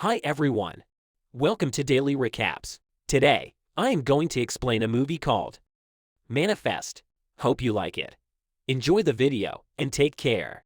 Hi everyone. Welcome to Daily Recaps. Today, I am going to explain a movie called Manifest. Hope you like it. Enjoy the video and take care.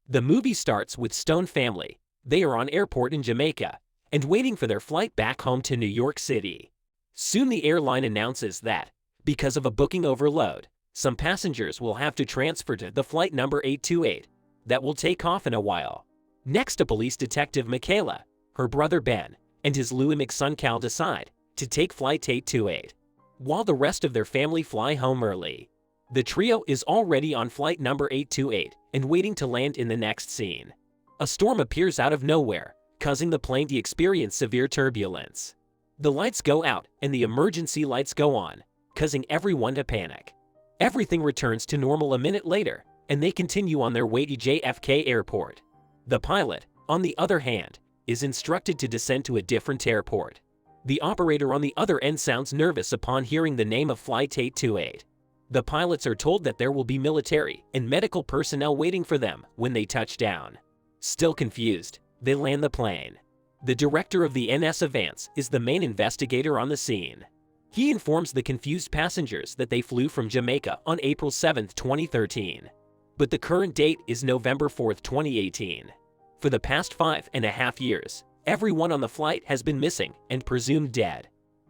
The movie starts with Stone family. They are on airport in Jamaica and waiting for their flight back home to New York City. Soon the airline announces that, because of a booking overload, some passengers will have to transfer to the flight number 828 that will take off in a while. Next, a police detective Michaela, her brother Ben, and his Louis son Cal decide to take flight 828, while the rest of their family fly home early. The trio is already on flight number 828 and waiting to land in the next scene. A storm appears out of nowhere, causing the plane to experience severe turbulence. The lights go out and the emergency lights go on, causing everyone to panic. Everything returns to normal a minute later, and they continue on their way to JFK Airport. The pilot, on the other hand, is instructed to descend to a different airport. The operator on the other end sounds nervous upon hearing the name of Flight 828. The pilots are told that there will be military and medical personnel waiting for them when they touch down. Still confused, they land the plane. The director of the NS Advance is the main investigator on the scene. He informs the confused passengers that they flew from Jamaica on April 7, 2013. But the current date is November 4, 2018. For the past 5.5 years, everyone on the flight has been missing and presumed dead.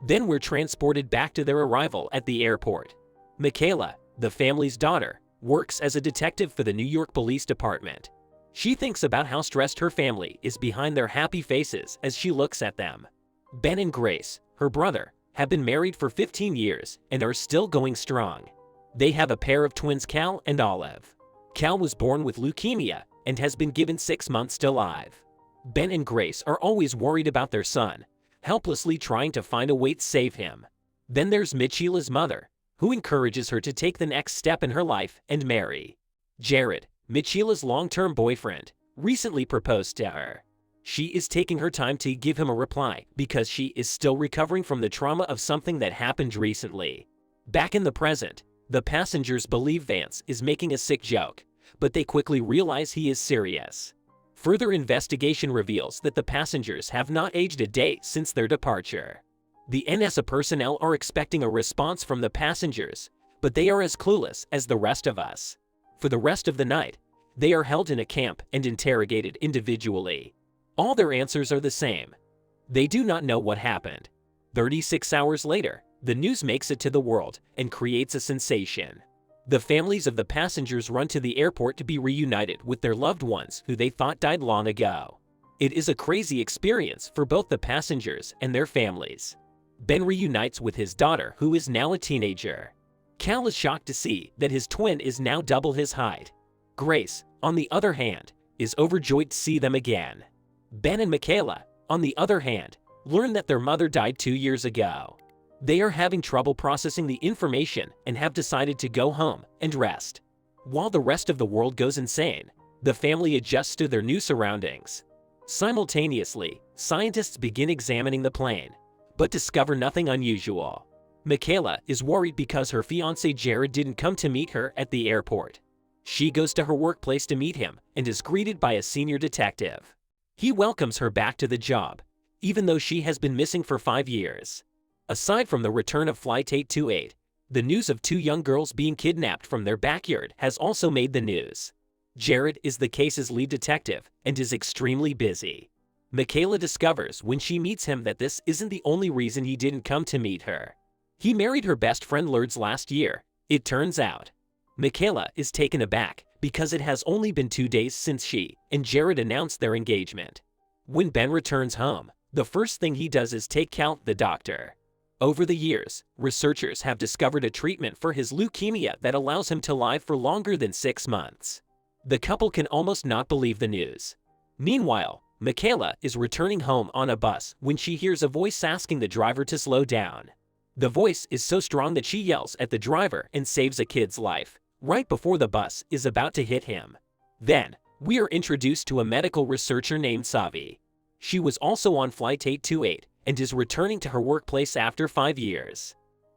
Then we're transported back to their arrival at the airport. Michaela, the family's daughter, works as a detective for the New York Police Department. She thinks about how stressed her family is behind their happy faces as she looks at them. Ben and Grace, her brother, have been married for 15 years and are still going strong. They have a pair of twins, Cal and Olive. Cal was born with leukemia and has been given 6 months to live. Ben and Grace are always worried about their son, helplessly trying to find a way to save him. Then there's Michela's mother, who encourages her to take the next step in her life and marry. Jared, Michela's long-term boyfriend, recently proposed to her. She is taking her time to give him a reply because she is still recovering from the trauma of something that happened recently. Back in the present, the passengers believe Vance is making a sick joke, but they quickly realize he is serious. Further investigation reveals that the passengers have not aged a day since their departure. The NSA personnel are expecting a response from the passengers, but they are as clueless as the rest of us. For the rest of the night, they are held in a camp and interrogated individually. All their answers are the same. They do not know what happened. 36 hours later, the news makes it to the world and creates a sensation. The families of the passengers run to the airport to be reunited with their loved ones who they thought died long ago. It is a crazy experience for both the passengers and their families. Ben reunites with his daughter, who is now a teenager. Cal is shocked to see that his twin is now double his height. Grace, on the other hand, is overjoyed to see them again. Ben and Michaela, on the other hand, learn that their mother died 2 years ago. They are having trouble processing the information and have decided to go home and rest. While the rest of the world goes insane, the family adjusts to their new surroundings. Simultaneously, scientists begin examining the plane, but discover nothing unusual. Michaela is worried because her fiancé Jared didn't come to meet her at the airport. She goes to her workplace to meet him and is greeted by a senior detective. He welcomes her back to the job, even though she has been missing for 5 years. Aside from the return of Flight 828, the news of 2 young girls being kidnapped from their backyard has also made the news. Jared is the case's lead detective and is extremely busy. Michaela discovers when she meets him that this isn't the only reason he didn't come to meet her. He married her best friend Lourdes last year, it turns out. Michaela is taken aback because it has only been 2 days since she and Jared announced their engagement. When Ben returns home, the first thing he does is take Cal to the doctor. Over the years, researchers have discovered a treatment for his leukemia that allows him to live for longer than 6 months. The couple can almost not believe the news. Meanwhile, Michaela is returning home on a bus when she hears a voice asking the driver to slow down. The voice is so strong that she yells at the driver and saves a kid's life, right before the bus is about to hit him. Then, we are introduced to a medical researcher named Savi. She was also on Flight 828 and is returning to her workplace after 5 years.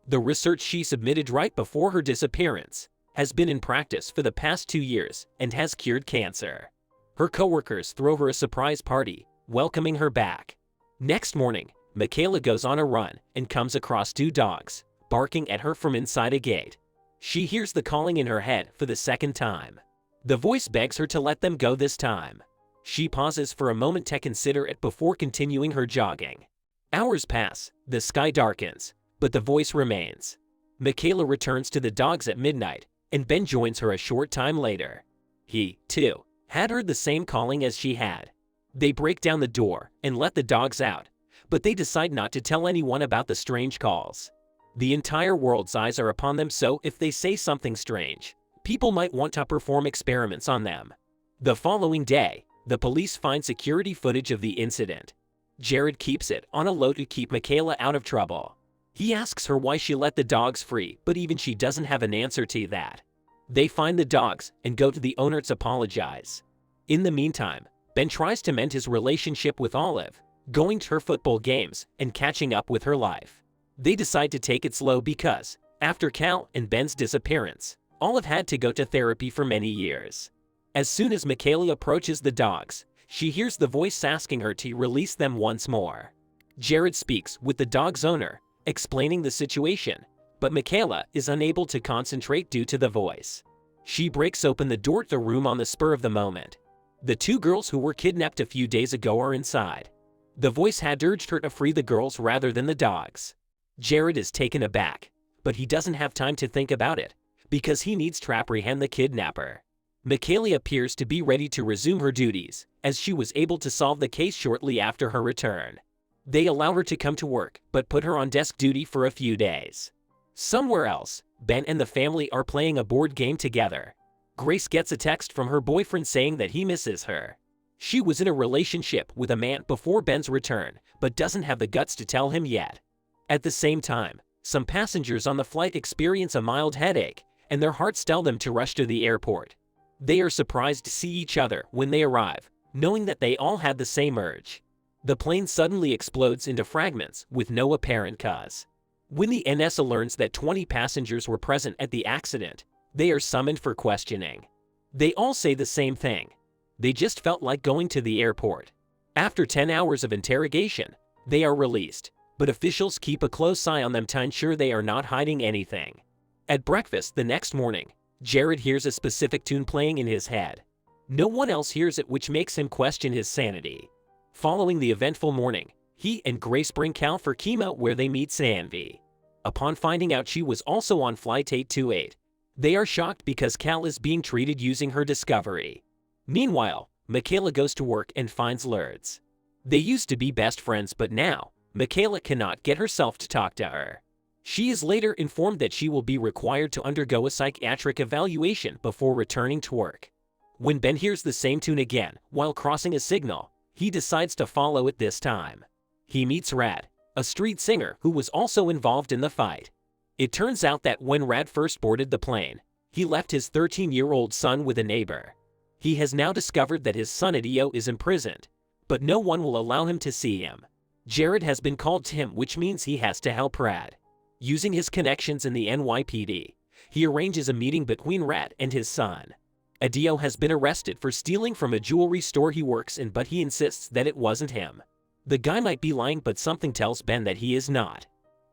The research she submitted right before her disappearance has been in practice for the past 2 years and has cured cancer. Her coworkers throw her a surprise party welcoming her back. Next morning, Michaela goes on a run and comes across two dogs, barking at her from inside a gate. She hears the calling in her head for the second time. The voice begs her to let them go this time. She pauses for a moment to consider it before continuing her jogging. Hours pass, the sky darkens, but the voice remains. Michaela returns to the dogs at midnight, and Ben joins her a short time later. He, too, had heard the same calling as she had. They break down the door and let the dogs out, but they decide not to tell anyone about the strange calls. The entire world's eyes are upon them, so if they say something strange, people might want to perform experiments on them. The following day, the police find security footage of the incident. Jared keeps it on a low to keep Michaela out of trouble. He asks her why she let the dogs free, but even she doesn't have an answer to that. They find the dogs and go to the owner to apologize. In the meantime, Ben tries to mend his relationship with Olive, going to her football games and catching up with her life. They decide to take it slow because, after Cal and Ben's disappearance, Olive had to go to therapy for many years. As soon as Michaela approaches the dogs, she hears the voice asking her to release them once more. Jared speaks with the dog's owner, explaining the situation, but Michaela is unable to concentrate due to the voice. She breaks open the door to the room on the spur of the moment. The two girls who were kidnapped a few days ago are inside. The voice had urged her to free the girls rather than the dogs. Jared is taken aback, but he doesn't have time to think about it, because he needs to apprehend the kidnapper. Michaela appears to be ready to resume her duties, as she was able to solve the case shortly after her return. They allow her to come to work, but put her on desk duty for a few days. Somewhere else, Ben and the family are playing a board game together. Grace gets a text from her boyfriend saying that he misses her. She was in a relationship with a man before Ben's return, but doesn't have the guts to tell him yet. At the same time, some passengers on the flight experience a mild headache, and their hearts tell them to rush to the airport. They are surprised to see each other when they arrive, knowing that they all had the same urge. The plane suddenly explodes into fragments with no apparent cause. When the NSA learns that 20 passengers were present at the accident, they are summoned for questioning. They all say the same thing. They just felt like going to the airport. After 10 hours of interrogation, they are released, but officials keep a close eye on them to ensure they are not hiding anything. At breakfast the next morning, Jared hears a specific tune playing in his head. No one else hears it, which makes him question his sanity. Following the eventful morning, he and Grace bring Cal for chemo where they meet Sanvi. Upon finding out she was also on Flight 828, they are shocked because Cal is being treated using her discovery. Meanwhile, Michaela goes to work and finds Lourdes. They used to be best friends, but now, Michaela cannot get herself to talk to her. She is later informed that she will be required to undergo a psychiatric evaluation before returning to work. When Ben hears the same tune again while crossing a signal, he decides to follow it this time. He meets Rad, a street singer who was also involved in the fight. It turns out that when Rad first boarded the plane, he left his 13-year-old son with a neighbor. He has now discovered that his son Adio is imprisoned, but no one will allow him to see him. Jared has been called to him, which means he has to help Rad. Using his connections in the NYPD, he arranges a meeting between Rad and his son. Adio has been arrested for stealing from a jewelry store he works in, but he insists that it wasn't him. The guy might be lying, but something tells Ben that he is not.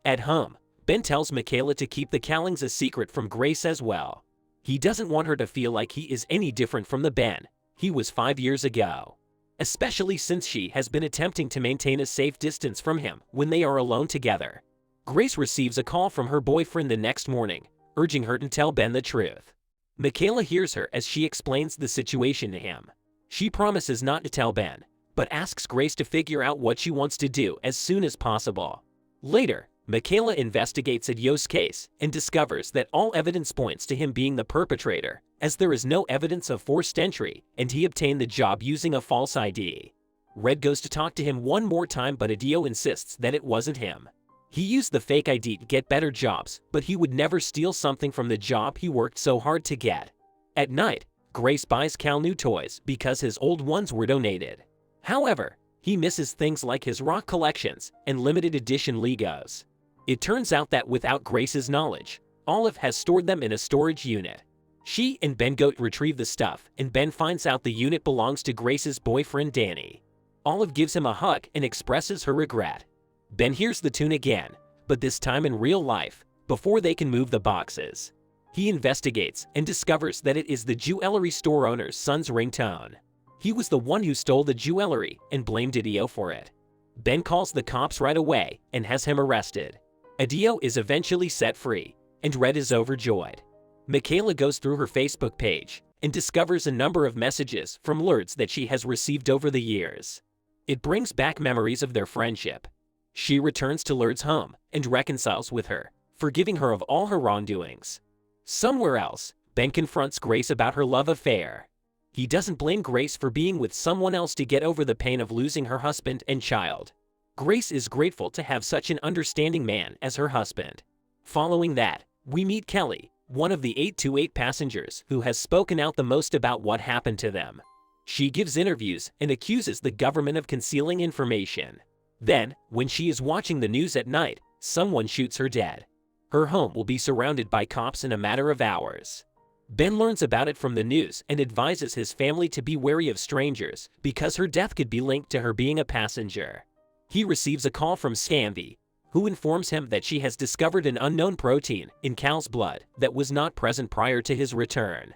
At home, Ben tells Michaela to keep the Callings a secret from Grace as well. He doesn't want her to feel like he is any different from the Ben he was 5 years ago, especially since she has been attempting to maintain a safe distance from him when they are alone together. Grace receives a call from her boyfriend the next morning, urging her to tell Ben the truth. Michaela hears her as she explains the situation to him. She promises not to tell Ben, but asks Grace to figure out what she wants to do as soon as possible. Later, Michaela investigates Adio's case and discovers that all evidence points to him being the perpetrator, as there is no evidence of forced entry and he obtained the job using a false ID. Red goes to talk to him one more time, but Adio insists that it wasn't him. He used the fake ID to get better jobs, but he would never steal something from the job he worked so hard to get. At night, Grace buys Cal new toys because his old ones were donated. However, he misses things like his rock collections and limited edition Legos. It turns out that without Grace's knowledge, Olive has stored them in a storage unit. She and Ben go to retrieve the stuff, and Ben finds out the unit belongs to Grace's boyfriend Danny. Olive gives him a hug and expresses her regret. Ben hears the tune again, but this time in real life, before they can move the boxes. He investigates and discovers that it is the jewelry store owner's son's ringtone. He was the one who stole the jewelry and blamed Adio for it. Ben calls the cops right away and has him arrested. Adio is eventually set free, and Red is overjoyed. Michaela goes through her Facebook page and discovers a number of messages from Lourdes that she has received over the years. It brings back memories of their friendship. She returns to Lourdes' home and reconciles with her, forgiving her of all her wrongdoings. Somewhere else, Ben confronts Grace about her love affair. He doesn't blame Grace for being with someone else to get over the pain of losing her husband and child. Grace is grateful to have such an understanding man as her husband. Following that, we meet Kelly, one of the 828 passengers who has spoken out the most about what happened to them. She gives interviews and accuses the government of concealing information. Then, when she is watching the news at night, someone shoots her dead. Her home will be surrounded by cops in a matter of hours. Ben learns about it from the news and advises his family to be wary of strangers because her death could be linked to her being a passenger. He receives a call from Scamby, who informs him that she has discovered an unknown protein in Cal's blood that was not present prior to his return.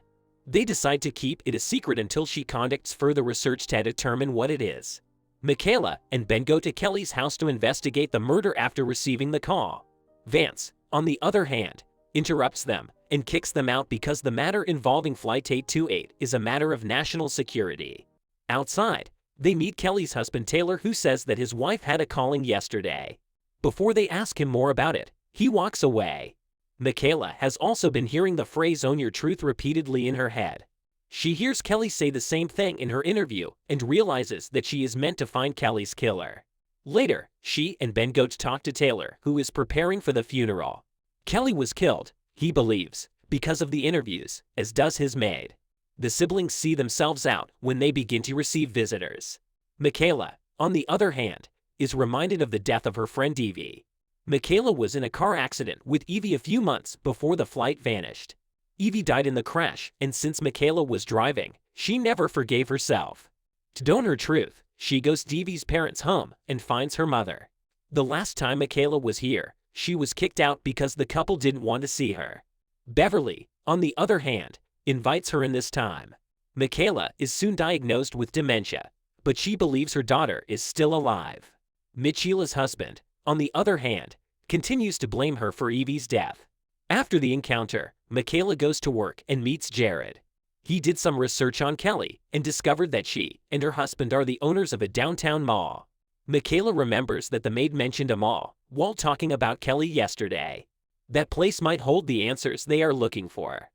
They decide to keep it a secret until she conducts further research to determine what it is. Michaela and Ben go to Kelly's house to investigate the murder after receiving the call. Vance, on the other hand, interrupts them and kicks them out because the matter involving Flight 828 is a matter of national security. Outside, they meet Kelly's husband Taylor, who says that his wife had a calling yesterday. Before they ask him more about it, he walks away. Michaela has also been hearing the phrase "own your truth" repeatedly in her head. She hears Kelly say the same thing in her interview and realizes that she is meant to find Kelly's killer. Later, she and Ben go to talk to Taylor, who is preparing for the funeral. Kelly was killed, he believes, because of the interviews, as does his maid. The siblings see themselves out when they begin to receive visitors. Michaela, on the other hand, is reminded of the death of her friend Evie. Michaela was in a car accident with Evie a few months before the flight vanished. Evie died in the crash, and since Michaela was driving, she never forgave herself. To own her truth, she goes to Evie's parents' home and finds her mother. The last time Michaela was here, she was kicked out because the couple didn't want to see her. Beverly, on the other hand, invites her in this time. Michaela is soon diagnosed with dementia, but she believes her daughter is still alive. Michela's husband, on the other hand, continues to blame her for Evie's death. After the encounter, Michaela goes to work and meets Jared. He did some research on Kelly and discovered that she and her husband are the owners of a downtown mall. Michaela remembers that the maid mentioned a mall while talking about Kelly yesterday. That place might hold the answers they are looking for.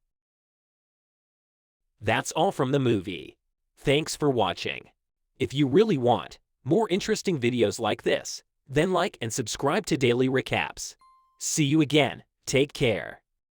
That's all from the movie. Thanks for watching. If you really want more interesting videos like this, then like and subscribe to Daily Recaps. See you again. Take care.